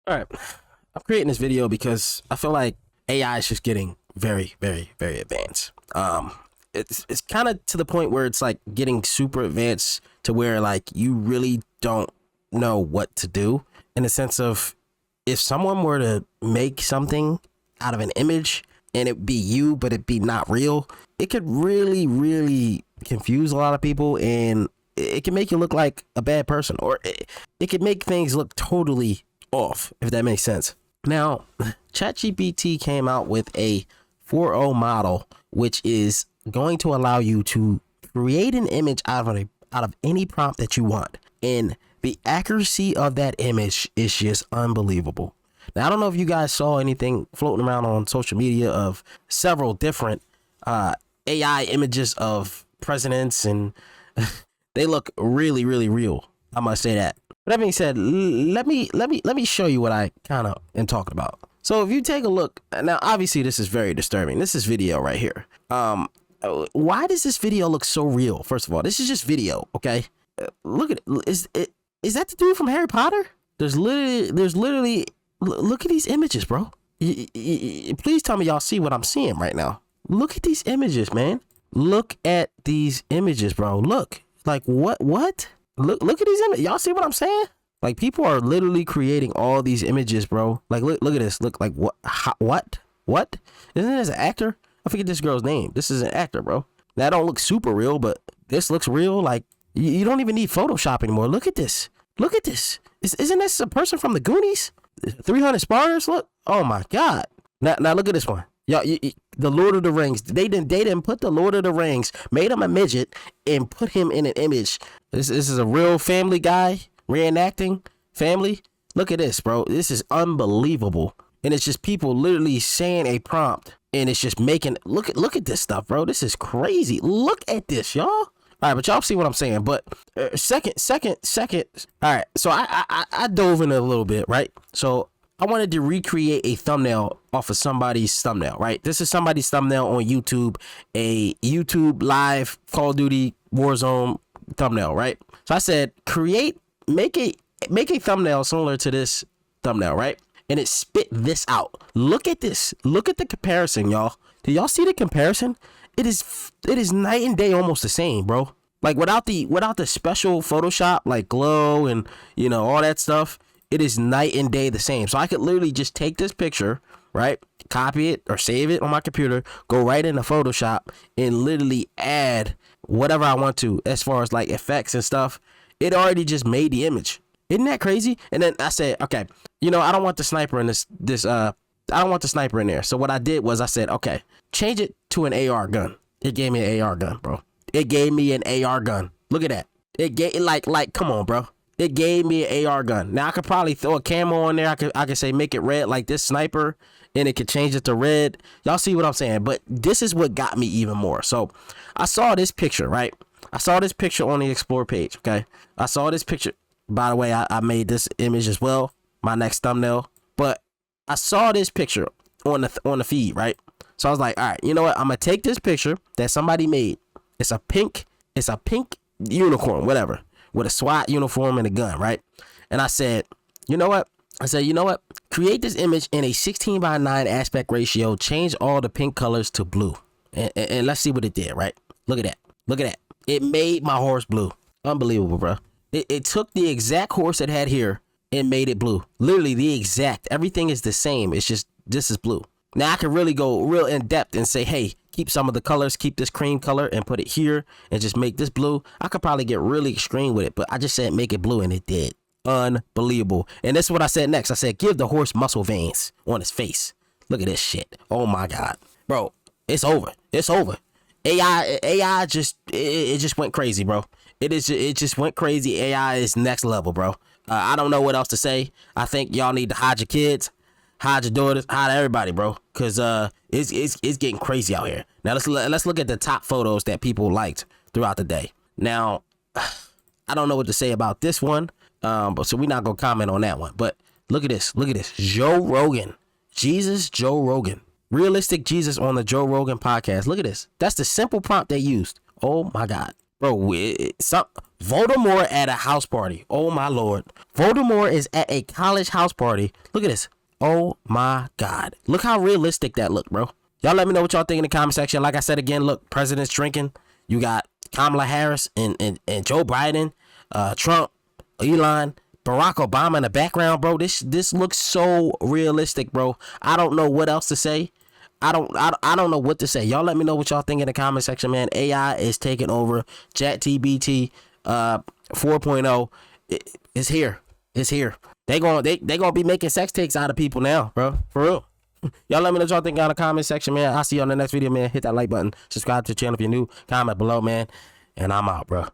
All right, I'm creating this video because I feel like AI is just getting very, very, very advanced. It's kind of to the point where it's like getting super advanced to where like you really don't know what to do, in the sense of, if someone were to make something out of an image and it be you but it be not real, it could really, really confuse a lot of people, and it can make you look like a bad person, or it could make things look totally off, if that makes sense. Now, ChatGPT came out with a 4.0 model, which is going to allow you to create an image out of any prompt that you want, and the accuracy of that image is just unbelievable. Now, I don't know if you guys saw anything floating around on social media of several different AI images of presidents, and they look really, really real. I must say that. But that being said, let me show you what I kind of am talking about. So if you take a look now, obviously this is very disturbing. This is video right here. Why does this video look so real? First of all, this is just video, okay? Look at it. Is that the dude from Harry Potter? There's literally look at these images, bro. Please tell me y'all see what I'm seeing right now. Look at these images, man. Look at these images, bro. Look. Like what? Look at these images. Y'all see what I'm saying? Like, people are literally creating all these images, bro. Like, look at this. Look, like what? What? Isn't this an actor? I forget this girl's name. This is an actor, bro. That don't look super real, but this looks real. Like, you don't even need Photoshop anymore. Look at this. Look at this. Isn't this a person from the Goonies? 300 Spartans? Look. Oh my God. Now look at this one. Y'all, the Lord of the Rings. They didn't put the Lord of the Rings, made him a midget, and put him in an image. This is a real Family Guy reenacting Family. Look at this, bro. This is unbelievable. And it's just people literally saying a prompt, and it's just making, look at this stuff, bro. This is crazy. Look at this, y'all. All right, but y'all see what I'm saying. But second. All right, so I dove in a little bit, right? So I wanted to recreate a thumbnail off of somebody's thumbnail, right? This is somebody's thumbnail on YouTube, a YouTube live Call of Duty Warzone thumbnail, right? So I said, make a thumbnail similar to this thumbnail, right? And it spit this out. Look at this. Look at the comparison, y'all. Do y'all see the comparison? It is night and day, almost the same, bro. Like, without the special Photoshop, like glow and, you know, all that stuff, it is night and day the same. So I could literally just take this picture, right? Copy it or save it on my computer, go right into Photoshop, and literally add whatever I want to as far as like effects and stuff. It already just made the image. Isn't that crazy? And then I said, okay, you know, I don't want the sniper in I don't want the sniper in there. So what I did was I said, okay, change it to an AR gun. It gave me an AR gun, bro. It gave me an AR gun. Look at that. It gave like come on, bro. It gave me an AR gun. Now I could probably throw a camo on there. I could say make it red like this sniper, and it could change it to red. Y'all see what I'm saying? But this is what got me even more. So I saw this picture, right? I saw this picture on the Explore page, okay? I saw this picture. By the way, I made this image as well, my next thumbnail. But I saw this picture on the feed, right? So I was like, all right, you know what? I'm gonna take this picture that somebody made. It's a pink unicorn, whatever, with a SWAT uniform and a gun, right? And I said, you know what? Create this image in a 16:9 aspect ratio. Change all the pink colors to blue, and let's see what it did, right? Look at that. Look at that. It made my horse blue. Unbelievable, bro. It took the exact horse it had here and made it blue. Literally the exact. Everything is the same. It's just this is blue. Now I can really go real in depth and say, hey, keep some of the colors, keep this cream color and put it here and just make this blue. I could probably get really extreme with it, but I just said make it blue and it did. Unbelievable. And this is what I said next. I said, give the horse muscle veins on his face. Look at this shit. Oh my God. Bro, it's over. It's over. AI just, it just went crazy, bro. It just went crazy. AI is next level, bro. I don't know what else to say. I think y'all need to hide your kids, hide your daughters, hide everybody, bro. Cause it's getting crazy out here. Now let's look at the top photos that people liked throughout the day. Now, I don't know what to say about this one. But so we're not gonna comment on that one. But look at this. Look at this. Joe Rogan. Joe Rogan. Realistic Jesus on the Joe Rogan podcast. Look at this. That's the simple prompt they used. Oh my God. Bro, Voldemort at a house party. Oh my lord. Voldemort is at a college house party. Look at this. Oh my god. Look how realistic that look, bro. Y'all let me know what y'all think in the comment section. Like I said again, look, president's drinking. You got Kamala Harris and Joe Biden, Trump, Elon, Barack Obama in the background, bro. This looks so realistic, bro. I don't know what else to say. I don't know what to say. Y'all let me know what y'all think in the comment section, man. AI is taking over. ChatGPT 4.0 is here. It's here. They gonna be making sex tapes out of people now, bro. For real. Y'all let me know what y'all think in the comment section, man. I'll see you on the next video, man. Hit that like button. Subscribe to the channel if you're new. Comment below, man. And I'm out, bro.